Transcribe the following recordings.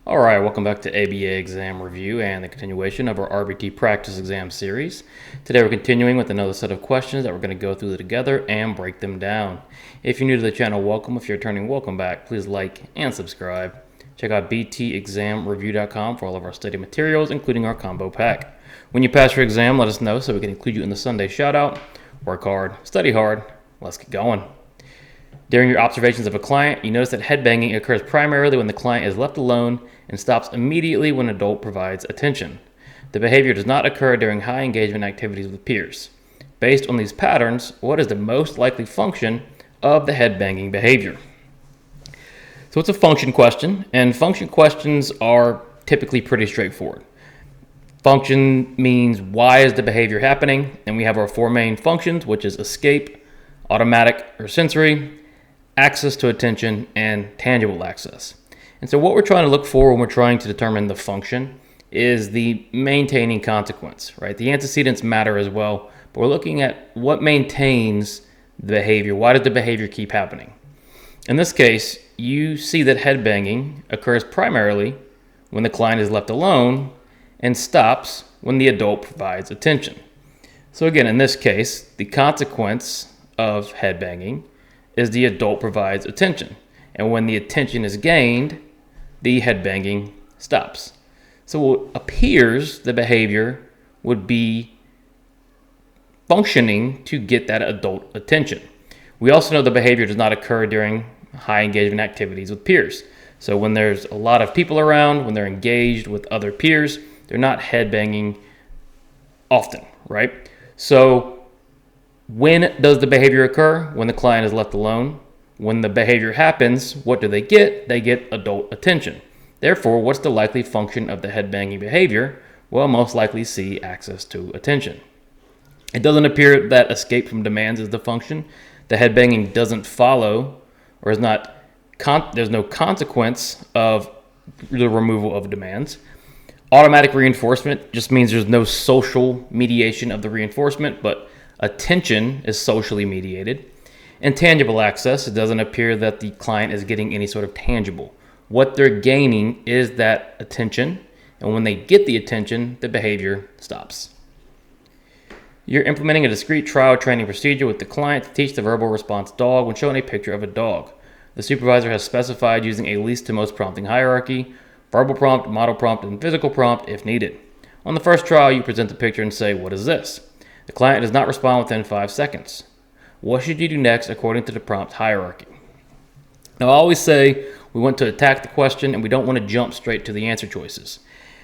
All right, welcome back to RBT Exam Review and the continuation of our RBT Practice Exam series. Today we're continuing with another set of questions that we're going to go through together and break them down. If you're new to the channel, welcome. If you're returning, welcome back. Please like and subscribe. Check out btexamreview.com for all of our study materials, including our combo pack. When you pass your exam, let us know so we can include you in the Sunday shout-out. Work hard, study hard. Let's get going. During your observations of a client, you notice that headbanging occurs primarily when the client is left alone and stops immediately when an adult provides attention. The behavior does not occur during high engagement activities with peers. Based on these patterns, what is the most likely function of the headbanging behavior? So it's a function question, and function questions are typically pretty straightforward. Function means why is the behavior happening, and we have our four main functions, which is escape, automatic or sensory, access to attention, and tangible access. And so what we're trying to look for when we're trying to determine the function is the maintaining consequence, right? The antecedents matter as well, but we're looking at what maintains the behavior. Why does the behavior keep happening? In this case, you see that headbanging occurs primarily when the client is left alone and stops when the adult provides attention. So again, in this case, the consequence of headbanging is the adult provides attention. And when the attention is gained, the headbanging stops. So it appears the behavior would be functioning to get that adult attention. We also know the behavior does not occur during high engagement activities with peers. So when there's a lot of people around, when they're engaged with other peers, they're not headbanging often, right? So when does the behavior occur? When the client is left alone. When the behavior happens, what do they get? They get adult attention. Therefore, what's the likely function of the headbanging behavior? Well, most likely see access to attention. It doesn't appear that escape from demands is the function. The headbanging doesn't follow, or is not. There's no consequence of the removal of demands. Automatic reinforcement just means there's no social mediation of the reinforcement, but attention is socially mediated. And tangible access, it doesn't appear that the client is getting any sort of tangible. What they're gaining is that attention, and when they get the attention, the behavior stops. You're implementing a discrete trial training procedure with the client to teach the verbal response dog when showing a picture of a dog. The supervisor has specified using a least to most prompting hierarchy, verbal prompt, model prompt, and physical prompt if needed. On the first trial, you present the picture and say, "What is this?" The client does not respond within 5 seconds. What should you do next according to the prompt hierarchy? Now, I always say we want to attack the question and we don't want to jump straight to the answer choices.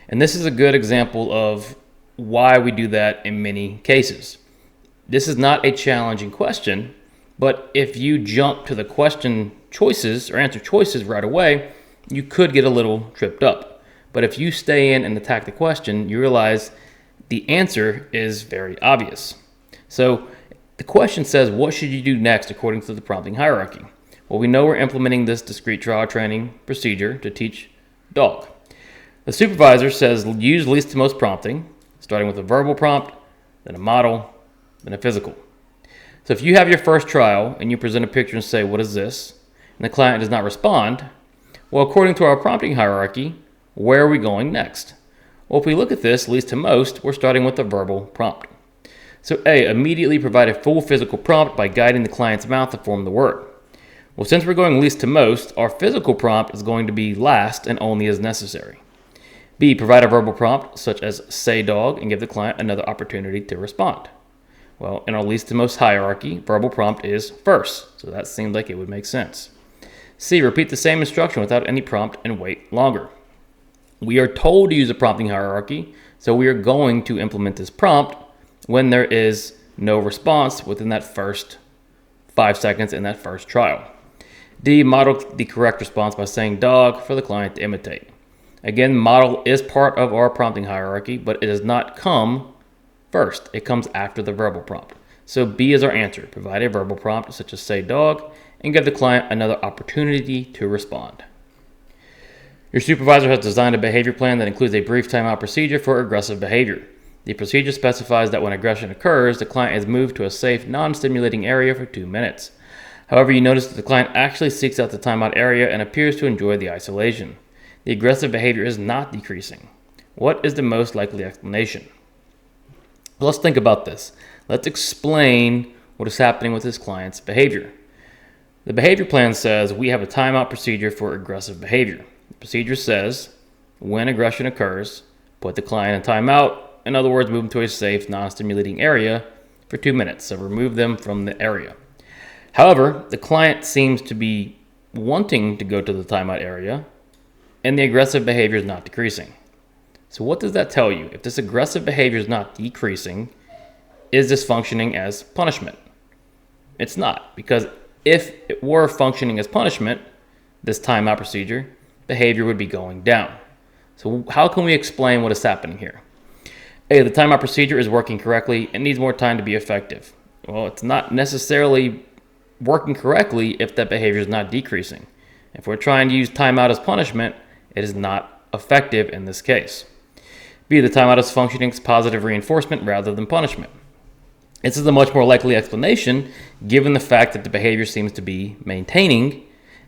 And this is a good example of why we do that in many cases. This is not a challenging question, but if you jump to the question choices or answer choices right away, you could get a little tripped up. But if you stay in and attack the question, you realize the answer is very obvious. So the question says, what should you do next according to the prompting hierarchy? Well, we know we're implementing this discrete trial training procedure to teach dog. The supervisor says use least to most prompting, starting with a verbal prompt, then a model, then a physical. So if you have your first trial and you present a picture and say, "What is this?" and the client does not respond, well, according to our prompting hierarchy, where are we going next? Well, if we look at this least to most, we're starting with a verbal prompt. So A, immediately provide a full physical prompt by guiding the client's mouth to form the word. Well, since we're going least to most, our physical prompt is going to be last and only as necessary. B, provide a verbal prompt such as say dog and give the client another opportunity to respond. Well, in our least to most hierarchy, verbal prompt is first, so that seemed like it would make sense. C, repeat the same instruction without any prompt and wait longer. We are told to use a prompting hierarchy, so we are going to implement this prompt when there is no response within that first 5 seconds in that first trial. D, model the correct response by saying dog for the client to imitate. Again, model is part of our prompting hierarchy, but it does not come first. It comes after the verbal prompt. So B is our answer. Provide a verbal prompt such as say dog and give the client another opportunity to respond. Your supervisor has designed a behavior plan that includes a brief timeout procedure for aggressive behavior. The procedure specifies that when aggression occurs, the client is moved to a safe, non-stimulating area for 2 minutes. However, you notice that the client actually seeks out the timeout area and appears to enjoy the isolation. the aggressive behavior is not decreasing. What is the most likely explanation? Well, let's think about this. Let's explain what is happening with this client's behavior. The behavior plan says we have a timeout procedure for aggressive behavior. The procedure says when aggression occurs, put the client in timeout. In other words, move them to a safe, non-stimulating area for 2 minutes. So remove them from the area. However, the client seems to be wanting to go to the timeout area, and the aggressive behavior is not decreasing. So what does that tell you? If this aggressive behavior is not decreasing, is this functioning as punishment? It's not, because if it were functioning as punishment, this timeout procedure, behavior would be going down. So how can we explain what is happening here? A, the timeout procedure is working correctly and needs more time to be effective. Well, it's not necessarily working correctly if that behavior is not decreasing. If we're trying to use timeout as punishment, it is not effective in this case. B, the timeout is functioning as positive reinforcement rather than punishment. This is a much more likely explanation given the fact that the behavior seems to be maintaining,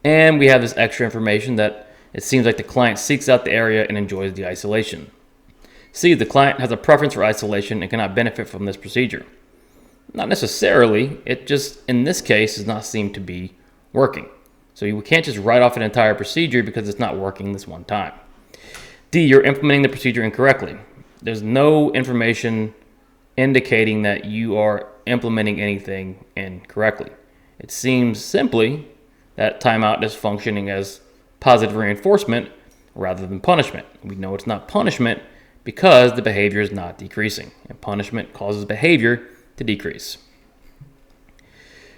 and we have this extra information that it seems like the client seeks out the area and enjoys the isolation. C, the client has a preference for isolation and cannot benefit from this procedure. Not necessarily, it just, in this case, does not seem to be working. So we can't just write off an entire procedure because it's not working this one time. D, you're implementing the procedure incorrectly. There's no information indicating that you are implementing anything incorrectly. It seems simply that timeout is functioning as positive reinforcement rather than punishment. We know it's not punishment because the behavior is not decreasing, and punishment causes behavior to decrease.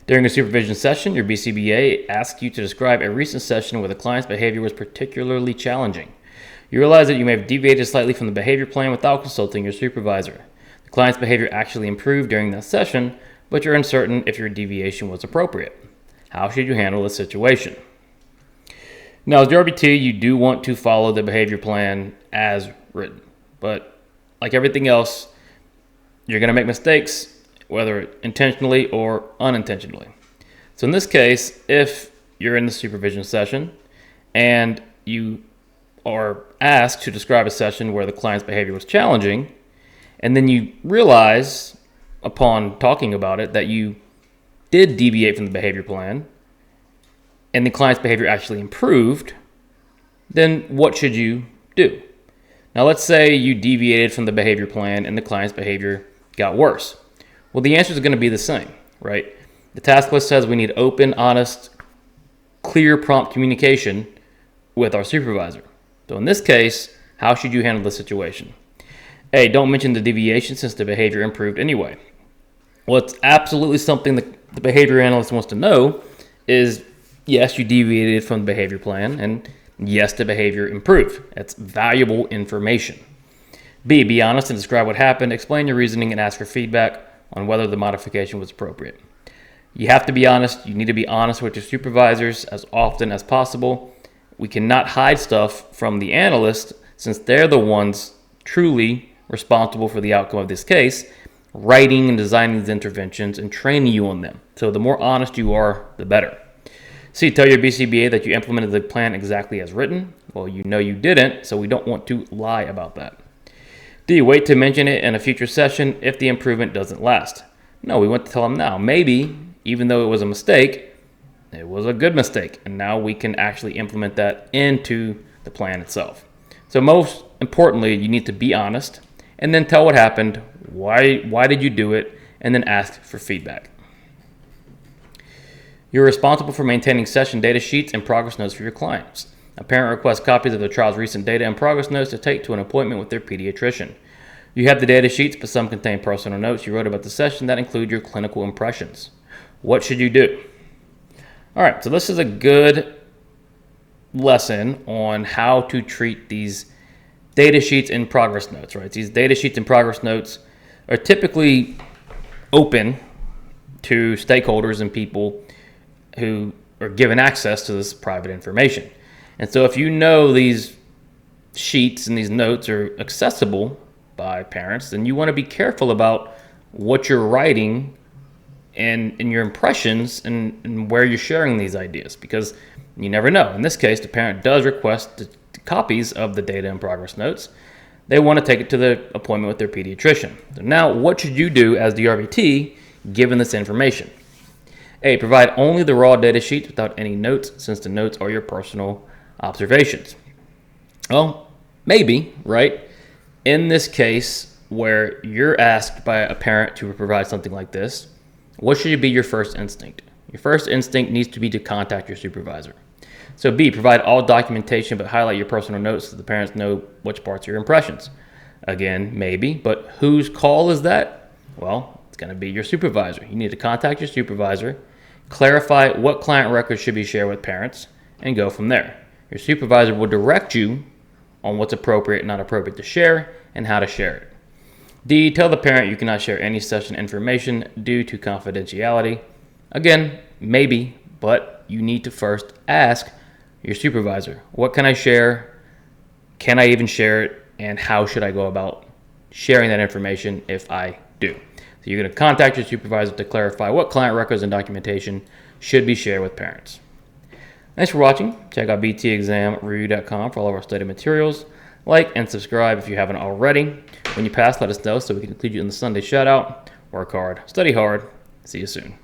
During a supervision session, your BCBA asks you to describe a recent session where the client's behavior was particularly challenging. You realize that you may have deviated slightly from the behavior plan without consulting your supervisor. The client's behavior actually improved during that session, but you're uncertain if your deviation was appropriate. How should you handle this situation? Now, as the RBT, you do want to follow the behavior plan as written, but like everything else, you're going to make mistakes, whether intentionally or unintentionally. So in this case, if you're in the supervision session and you are asked to describe a session where the client's behavior was challenging, and then you realize upon talking about it that you did deviate from the behavior plan and the client's behavior actually improved, then what should you do? Now let's say you deviated from the behavior plan and the client's behavior got worse. Well, the answer is going to be the same, right? The task list says we need open, honest, clear, prompt communication with our supervisor. So in this case, how should you handle the situation? A, don't mention the deviation since the behavior improved anyway. Well, it's absolutely something that the behavior analyst wants to know is, yes, you deviated from the behavior plan, and yes, the behavior improved. That's valuable information. B, be honest and describe what happened, explain your reasoning, and ask for feedback on whether the modification was appropriate. You have to be honest. You need to be honest with your supervisors as often as possible. We cannot hide stuff from the analyst since they're the ones truly responsible for the outcome of this case, writing and designing these interventions and training you on them. So the more honest you are, the better. C, tell your BCBA that you implemented the plan exactly as written. Well, you know you didn't, so we don't want to lie about that. D, wait to mention it in a future session if the improvement doesn't last. No, we want to tell them now. Maybe, even though it was a mistake, it was a good mistake, and now we can actually implement that into the plan itself. So most importantly, you need to be honest, and then tell what happened, why did you do it, and then ask for feedback. You're responsible for maintaining session data sheets and progress notes for your clients. A parent requests copies of their child's recent data and progress notes to take to an appointment with their pediatrician. You have the data sheets, but some contain personal notes you wrote about the session that include your clinical impressions. What should you do? All right, so this is a good lesson on how to treat these data sheets and progress notes, right? These data sheets and progress notes are typically open to stakeholders and people who are given access to this private information. And so if you know these sheets and these notes are accessible by parents, then you want to be careful about what you're writing and your impressions and where you're sharing these ideas, because you never know. In this case, the parent does request to copies of the data and progress notes, they want to take it to the appointment with their pediatrician. So now, what should you do as the RBT given this information? A, provide only the raw data sheets without any notes, since the notes are your personal observations. Well, maybe, right? In this case, where you're asked by a parent to provide something like this, what should be your first instinct? Your first instinct needs to be to contact your supervisor. So B, provide all documentation but highlight your personal notes so the parents know which parts are your impressions. Again, maybe, but whose call is that? Well, it's going to be your supervisor. You need to contact your supervisor, clarify what client records should be shared with parents, and go from there. Your supervisor will direct you on what's appropriate and not appropriate to share and how to share it. D, tell the parent you cannot share any session information due to confidentiality. Again, maybe, but you need to first ask your supervisor, what can I share? Can I even share it? And how should I go about sharing that information if I do? So you're going to contact your supervisor to clarify what client records and documentation should be shared with parents. Thanks for watching. Check out btexamreview.com for all of our study materials. Like and subscribe if you haven't already. When you pass, let us know so we can include you in the Sunday shout-out. Work hard, study hard. See you soon.